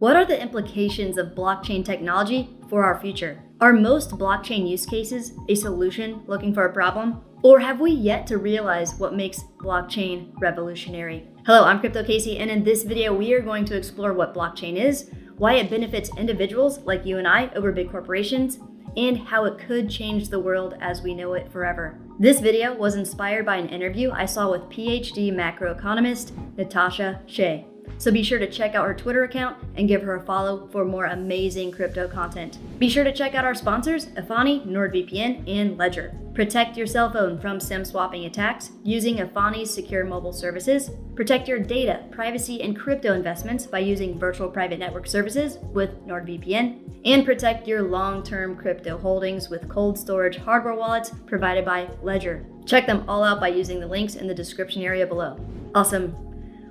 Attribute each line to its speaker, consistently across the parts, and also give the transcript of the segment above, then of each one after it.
Speaker 1: What are the implications of blockchain technology for our future? Are most blockchain use cases a solution looking for a problem? Or have we yet to realize what makes blockchain revolutionary? Hello, I'm Crypto Casey, and in this video, we are going to explore what blockchain is, why it benefits individuals like you and I over big corporations, and how it could change the world as we know it forever. This video was inspired by an interview I saw with PhD macroeconomist Natasha Shea. So be sure to check out her Twitter account and give her a follow for more amazing crypto content. Be sure to check out our sponsors, Efani, NordVPN, and Ledger. Protect your cell phone from SIM swapping attacks using Efani's secure mobile services. Protect your data, privacy, and crypto investments by using virtual private network services with NordVPN. And protect your long-term crypto holdings with cold storage hardware wallets provided by Ledger. Check them all out by using the links in the description area below. Awesome.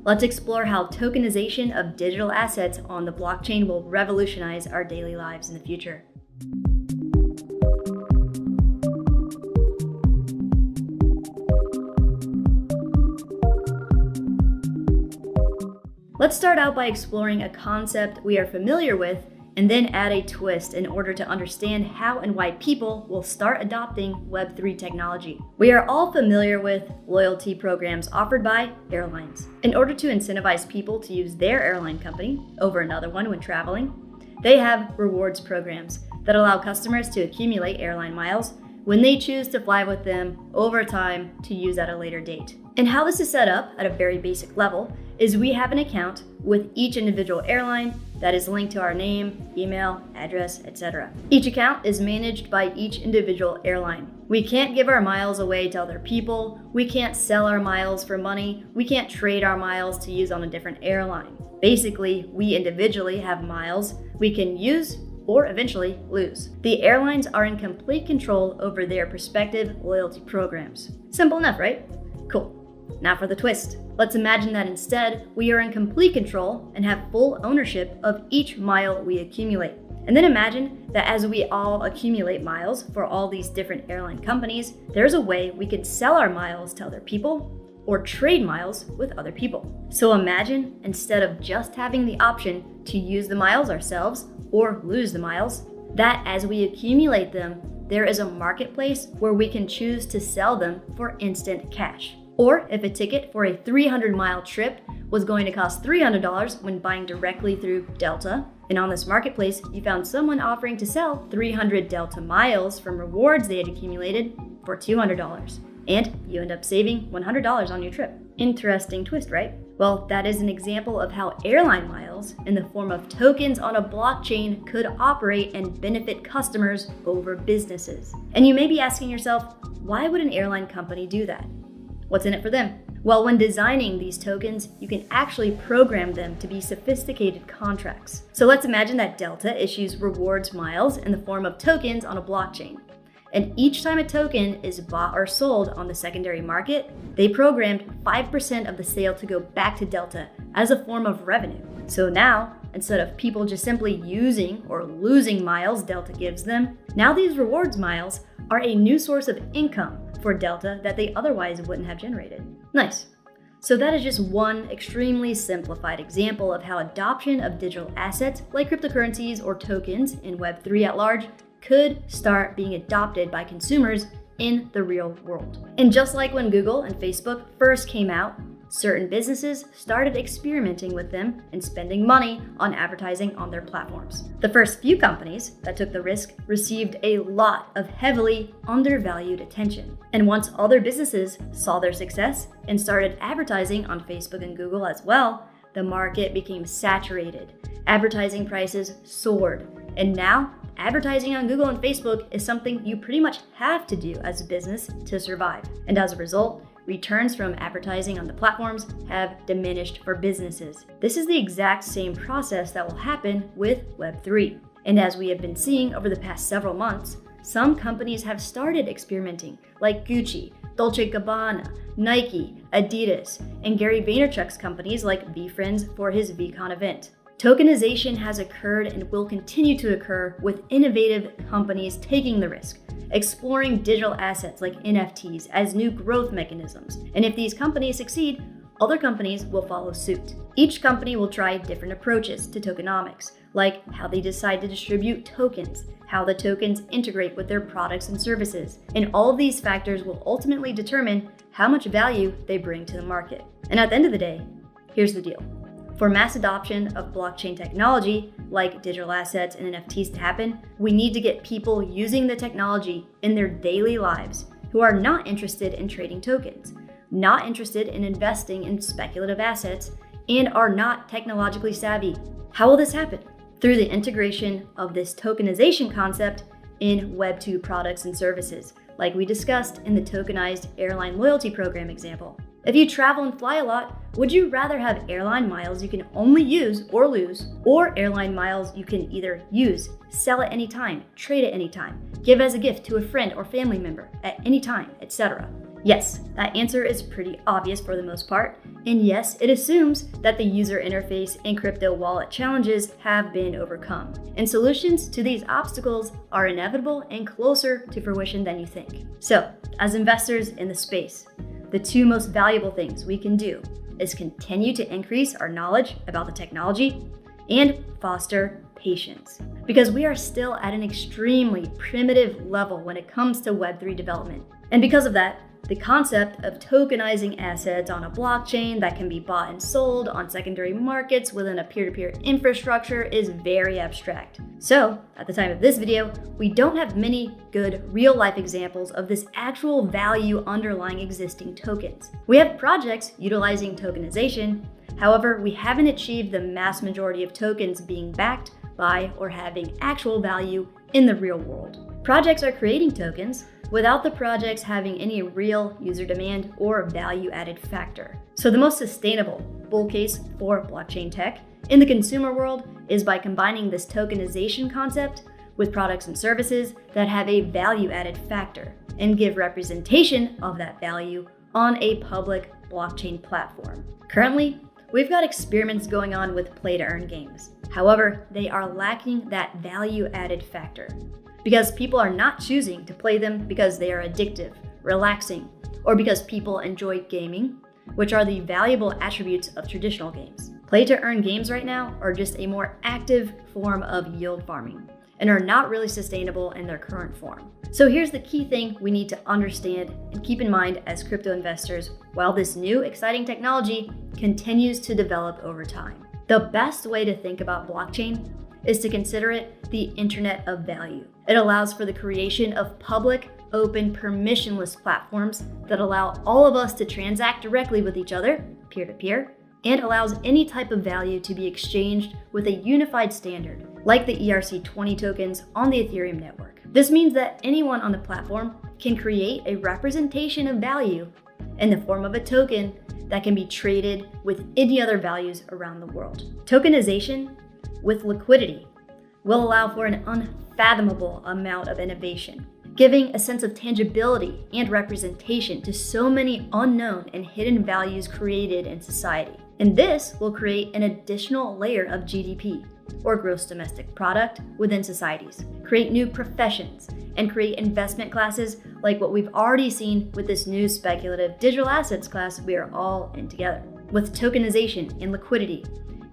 Speaker 1: Let's explore how tokenization of digital assets on the blockchain will revolutionize our daily lives in the future. Let's start out by exploring a concept we are familiar with and then add a twist in order to understand how and why people will start adopting Web3 technology. We are all familiar with loyalty programs offered by airlines. In order to incentivize people to use their airline company over another one when traveling, they have rewards programs that allow customers to accumulate airline miles when they choose to fly with them over time to use at a later date. And how this is set up at a very basic level is we have an account with each individual airline that is linked to our name, email, address, etc. Each account is managed by each individual airline. We can't give our miles away to other people. We can't sell our miles for money. We can't trade our miles to use on a different airline. Basically, we individually have miles we can use or eventually lose. The airlines are in complete control over their respective loyalty programs. Simple enough, right? Cool. Now for the twist. Let's imagine that instead, we are in complete control and have full ownership of each mile we accumulate. And then imagine that as we all accumulate miles for all these different airline companies, there's a way we can sell our miles to other people or trade miles with other people. So imagine instead of just having the option to use the miles ourselves or lose the miles, that as we accumulate them, there is a marketplace where we can choose to sell them for instant cash. Or if a ticket for a 300-mile trip was going to cost $300 when buying directly through Delta, and on this marketplace, you found someone offering to sell 300 Delta miles from rewards they had accumulated for $200. And you end up saving $100 on your trip. Interesting twist, right? Well, that is an example of how airline miles in the form of tokens on a blockchain could operate and benefit customers over businesses. And you may be asking yourself, why would an airline company do that? What's in it for them? Well, when designing these tokens, you can actually program them to be sophisticated contracts. So let's imagine that Delta issues rewards miles in the form of tokens on a blockchain. And each time a token is bought or sold on the secondary market, they programmed 5% of the sale to go back to Delta as a form of revenue. So now, instead of people just simply using or losing miles Delta gives them, now these rewards miles are a new source of income for Delta that they otherwise wouldn't have generated. Nice. So that is just one extremely simplified example of how adoption of digital assets like cryptocurrencies or tokens in Web3 at large could start being adopted by consumers in the real world. And just like when Google and Facebook first came out, certain businesses started experimenting with them and spending money on advertising on their platforms. The first few companies that took the risk received a lot of heavily undervalued attention. And once other businesses saw their success and started advertising on Facebook and Google as well, the market became saturated. Advertising prices soared. And now, advertising on Google and Facebook is something you pretty much have to do as a business to survive. And as a result, returns from advertising on the platforms have diminished for businesses. This is the exact same process that will happen with Web3. And as we have been seeing over the past several months, some companies have started experimenting, like Gucci, Dolce & Gabbana, Nike, Adidas, and Gary Vaynerchuk's companies like VeeFriends for his VCon event. Tokenization has occurred and will continue to occur with innovative companies taking the risk, exploring digital assets like NFTs as new growth mechanisms. And if these companies succeed, other companies will follow suit. Each company will try different approaches to tokenomics, like how they decide to distribute tokens, how the tokens integrate with their products and services, and all of these factors will ultimately determine how much value they bring to the market. And at the end of the day, here's the deal. For mass adoption of blockchain technology, like digital assets and NFTs to happen, we need to get people using the technology in their daily lives who are not interested in trading tokens, not interested in investing in speculative assets, and are not technologically savvy. How will this happen? Through the integration of this tokenization concept in Web 2 products and services, like we discussed in the tokenized airline loyalty program example. If you travel and fly a lot, would you rather have airline miles you can only use or lose, or airline miles you can either use, sell at any time, trade at any time, give as a gift to a friend or family member at any time, etc.? Yes, that answer is pretty obvious for the most part, and yes, it assumes that the user interface and crypto wallet challenges have been overcome, and solutions to these obstacles are inevitable and closer to fruition than you think. So, as investors in the space, the two most valuable things we can do is continue to increase our knowledge about the technology and foster patience, because we are still at an extremely primitive level when it comes to Web3 development. And because of that, the concept of tokenizing assets on a blockchain that can be bought and sold on secondary markets within a peer-to-peer infrastructure is very abstract. So, at the time of this video, we don't have many good real-life examples of this actual value underlying existing tokens. We have projects utilizing tokenization, however, we haven't achieved the mass majority of tokens being backed by or having actual value in the real world. Projects are creating tokens without the projects having any real user demand or value-added factor. So the most sustainable bull case for blockchain tech in the consumer world is by combining this tokenization concept with products and services that have a value-added factor and give representation of that value on a public blockchain platform. Currently, we've got experiments going on with play-to-earn games. However, they are lacking that value-added factor, because people are not choosing to play them because they are addictive, relaxing, or because people enjoy gaming, which are the valuable attributes of traditional games. Play-to-earn games right now are just a more active form of yield farming and are not really sustainable in their current form. So here's the key thing we need to understand and keep in mind as crypto investors while this new exciting technology continues to develop over time. The best way to think about blockchain is to consider it the Internet of Value. It allows for the creation of public, open, permissionless platforms that allow all of us to transact directly with each other, peer-to-peer, and allows any type of value to be exchanged with a unified standard, like the ERC20 tokens on the Ethereum network. This means that anyone on the platform can create a representation of value in the form of a token that can be traded with any other values around the world. Tokenization with liquidity will allow for an unfathomable amount of innovation, giving a sense of tangibility and representation to so many unknown and hidden values created in society. And this will create an additional layer of GDP, or gross domestic product, within societies, create new professions, and create investment classes like what we've already seen with this new speculative digital assets class we are all in together. With tokenization and liquidity,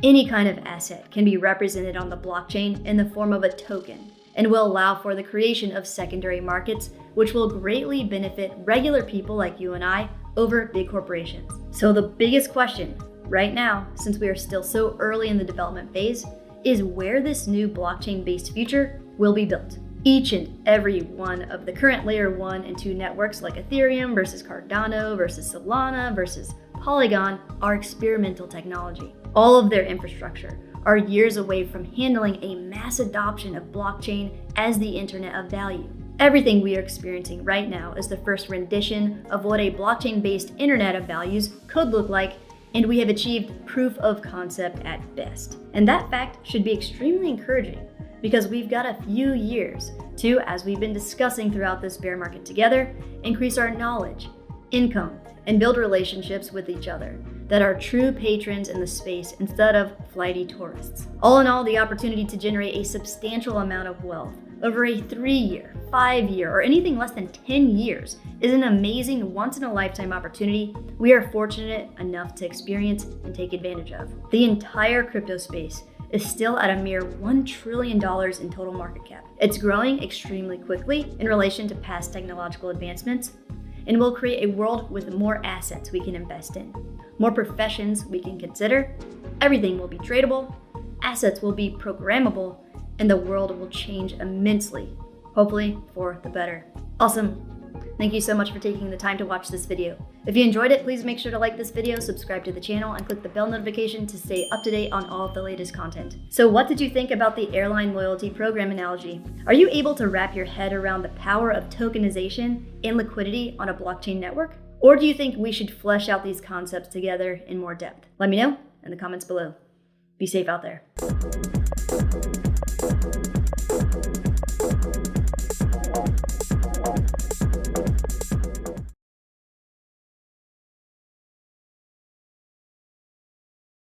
Speaker 1: any kind of asset can be represented on the blockchain in the form of a token and will allow for the creation of secondary markets, which will greatly benefit regular people like you and I over big corporations. So the biggest question right now, since we are still so early in the development phase, is where this new blockchain-based future will be built. Each and every one of the current layer 1 and 2 networks like Ethereum versus Cardano versus Solana versus Polygon are experimental technology. All of their infrastructure are years away from handling a mass adoption of blockchain as the Internet of Value. Everything we are experiencing right now is the first rendition of what a blockchain-based Internet of Values could look like, and we have achieved proof of concept at best. And that fact should be extremely encouraging, because we've got a few years to, as we've been discussing throughout this bear market together, increase our knowledge, income, and build relationships with each other that are true patrons in the space instead of flighty tourists. All in all, the opportunity to generate a substantial amount of wealth over a 3-year, 5-year, or anything less than 10 years is an amazing once-in-a-lifetime opportunity we are fortunate enough to experience and take advantage of. The entire crypto space is still at a mere $1 trillion in total market cap. It's growing extremely quickly in relation to past technological advancements, and will create a world with more assets we can invest in, more professions we can consider, everything will be tradable, assets will be programmable, and the world will change immensely, hopefully for the better. Awesome. Thank you so much for taking the time to watch this video. If you enjoyed it, please make sure to like this video, subscribe to the channel, and click the bell notification to stay up to date on all of the latest content. So what did you think about the airline loyalty program analogy? Are you able to wrap your head around the power of tokenization and liquidity on a blockchain network? Or do you think we should flesh out these concepts together in more depth? Let me know in the comments below. Be safe out there.